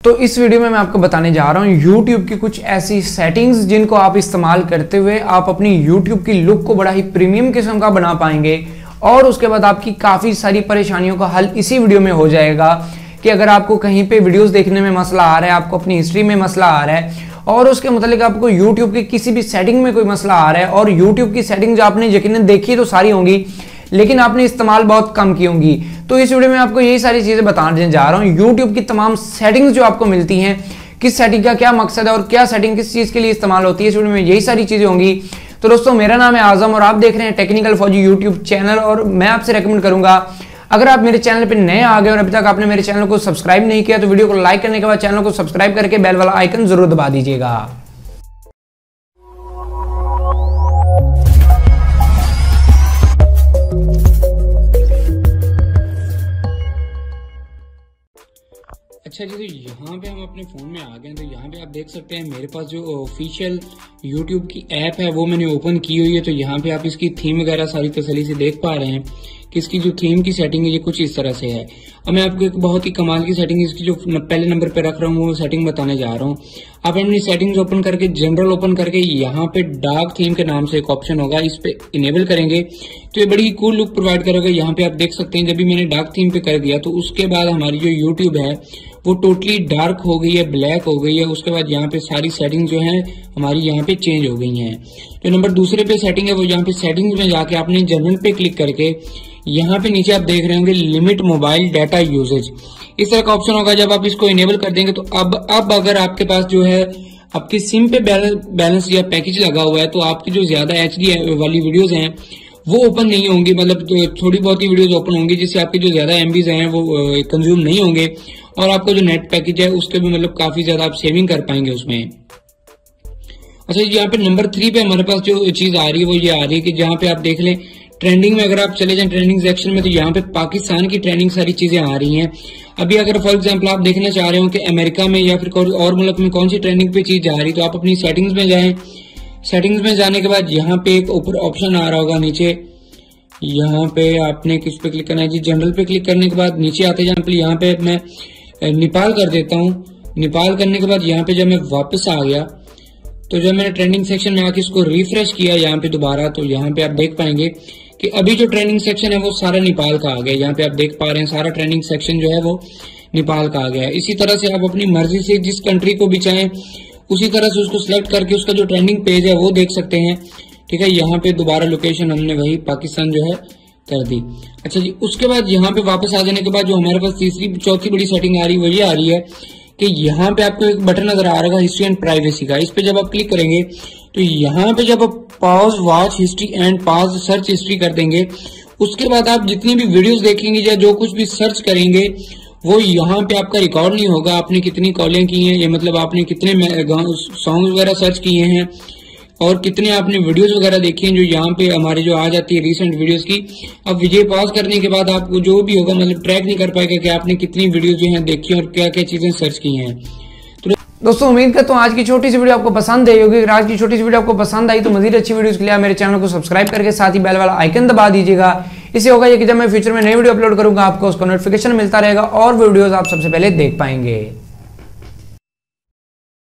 तो इस वीडियो में मैं आपको बताने जा रहा हूँ YouTube की कुछ ऐसी सेटिंग्स जिनको आप इस्तेमाल करते हुए आप अपनी YouTube की लुक को बड़ा ही प्रीमियम किस्म का बना पाएंगे और उसके बाद आपकी काफ़ी सारी परेशानियों का हल इसी वीडियो में हो जाएगा। कि अगर आपको कहीं पे वीडियोस देखने में मसला आ रहा है, आपको अपनी हिस्ट्री में मसला आ रहा है और उसके मतलब आपको YouTube की किसी भी सेटिंग में कोई मसला आ रहा है और YouTube की सेटिंग जो आपने यकीनन देखी तो सारी होंगी लेकिन आपने इस्तेमाल बहुत कम की होंगी, तो इस वीडियो में आपको यही सारी चीजें बताने जा रहा हूँ। YouTube की तमाम सेटिंग्स जो आपको मिलती हैं, किस सेटिंग का क्या मकसद है और क्या सेटिंग किस चीज के लिए इस्तेमाल होती है, इस वीडियो में यही सारी चीजें होंगी। तो दोस्तों, मेरा नाम है आजम और आप देख रहे हैं टेक्निकल फौजी यूट्यूब चैनल। और मैं आपसे रेकमेंड करूंगा, अगर आप मेरे चैनल पर नए आ गए और अभी तक आपने मेरे चैनल को सब्सक्राइब नहीं किया तो वीडियो को लाइक करने के बाद चैनल को सब्सक्राइब करके बेल वाला आइकन जरूर दबा दीजिएगा। अच्छा जी, तो यहाँ पे हम अपने फ़ोन में आ गए हैं। तो यहाँ पे आप देख सकते हैं मेरे पास जो ऑफिशियल YouTube की ऐप है वो मैंने ओपन की हुई है। तो यहाँ पे आप इसकी थीम वगैरह सारी तसल्ली से देख पा रहे हैं कि इसकी जो थीम की सेटिंग है ये कुछ इस तरह से है। अब मैं आपको एक बहुत ही कमाल की सेटिंग इसकी जो पहले नंबर पे रख रहा हूँ वो सेटिंग बताने जा रहा हूँ। आप अपनी सेटिंग्स ओपन करके जनरल ओपन करके यहाँ पे डार्क थीम के नाम से एक ऑप्शन होगा, इस पे इनेबल करेंगे तो ये बड़ी कूल लुक प्रोवाइड करेगा। यहाँ पे आप देख सकते हैं जब भी मैंने डार्क थीम पे कर दिया तो उसके बाद हमारी जो यूट्यूब है वो टोटली डार्क हो गई है, ब्लैक हो गई है। उसके बाद यहाँ पे सारी सेटिंग जो है हमारी यहाँ पे चेंज हो गई हैं। जो नंबर दूसरे पे सेटिंग है वो यहाँ पे सेटिंग्स में जाके आपने जनरल पे क्लिक करके यहाँ पे नीचे आप देख रहे होंगे लिमिट मोबाइल डाटा यूजेज, इस तरह का ऑप्शन होगा। जब आप इसको इनेबल कर देंगे तो अब अगर आपके पास जो है आपकी सिम पे बैलेंस या पैकेज लगा हुआ है तो आपकी जो ज्यादा HD वाली वीडियोज हैं वो ओपन नहीं होंगी, मतलब थोड़ी बहुत ही वीडियोज ओपन होंगी जिससे आपकी जो ज्यादा MBs हैं वो कंज्यूम नहीं होंगे और आपका जो नेट पैकेज है उसके भी मतलब काफी ज्यादा आप सेविंग कर पाएंगे उसमें। अच्छा, यहाँ पे नंबर 3 पे हमारे पास जो चीज आ रही है वो ये आ रही है कि जहाँ पे आप देख लें ट्रेंडिंग में, अगर आप चले जाएं ट्रेंडिंग सेक्शन में तो यहाँ पे पाकिस्तान की ट्रेंडिंग सारी चीजें आ रही हैं। अभी अगर फॉर एग्जांपल आप देखना चाह रहे हो कि अमेरिका में या फिर कोई और मुल्क में कौन सी ट्रेंडिंग पे चीज जा रही तो आप अपनी सेटिंग्स में जाएं। सेटिंग्स में जाने के बाद यहाँ पे एक ऊपर ऑप्शन आ रहा होगा नीचे, यहाँ पे आपने किस पे क्लिक करना है जी, जनरल पे क्लिक करने के बाद नीचे आते एग्जाम्पल यहाँ पे मैं नेपाल कर देता हूँ। नेपाल करने के बाद यहाँ पे जब मैं वापस आ गया तो जब मैंने ट्रेंडिंग सेक्शन में आके इसको रिफ्रेश किया यहाँ पे दोबारा तो यहाँ पे आप देख पाएंगे कि अभी जो ट्रेंडिंग सेक्शन है वो सारा नेपाल का आ गया। यहाँ पे आप देख पा रहे हैं सारा ट्रेंडिंग सेक्शन जो है वो नेपाल का आ गया है। इसी तरह से आप अपनी मर्जी से जिस कंट्री को भी चाहें उसी तरह से उसको सिलेक्ट करके उसका जो ट्रेंडिंग पेज है वो देख सकते हैं। ठीक है, यहाँ पे दोबारा लोकेशन हमने वही पाकिस्तान जो है कर दी। अच्छा जी, उसके बाद यहाँ पे वापस आ जाने के बाद जो हमारे पास तीसरी चौथी बड़ी सेटिंग आ रही है वो ये आ रही है कि यहाँ पे आपको एक बटन नजर आ रहा है हिस्ट्री एंड प्राइवेसी का। इस पे जब आप क्लिक करेंगे तो यहाँ पे जब आप pause watch history and pause search history कर देंगे उसके बाद आप जितनी भी वीडियोस देखेंगे या जो कुछ भी सर्च करेंगे वो यहाँ पे आपका रिकॉर्ड नहीं होगा। आपने कितनी कॉलें की हैं, ये मतलब आपने कितने सॉन्ग वगैरह सर्च किए हैं और कितने आपने वीडियोस वगैरह देखी हैं जो यहाँ पे हमारे जो आ जाती है रीसेंट वीडियोस की। अब वीडियो पॉज करने के बाद आपको जो भी होगा मतलब ट्रैक नहीं कर पाएगा कि आपने कितनी वीडियोस जो हैं देखी और क्या क्या चीजें सर्च की हैं। तो दोस्तों, उम्मीद करता हूँ आज की छोटी सी वीडियो आपको पसंद आई होगी। अगर आज की छोटी सी वीडियो आपको पसंद आई तो मजीद अच्छी वीडियोस के लिए मेरे चैनल को सब्सक्राइब करके साथ ही बेल वाला आइकन दबा दीजिएगा। इससे होगा ये कि जब मैं फ्यूचर में नई वीडियो अपलोड करूंगा आपको उसका नोटिफिकेशन मिलता रहेगा और वीडियोस आप सबसे पहले देख पाएंगे।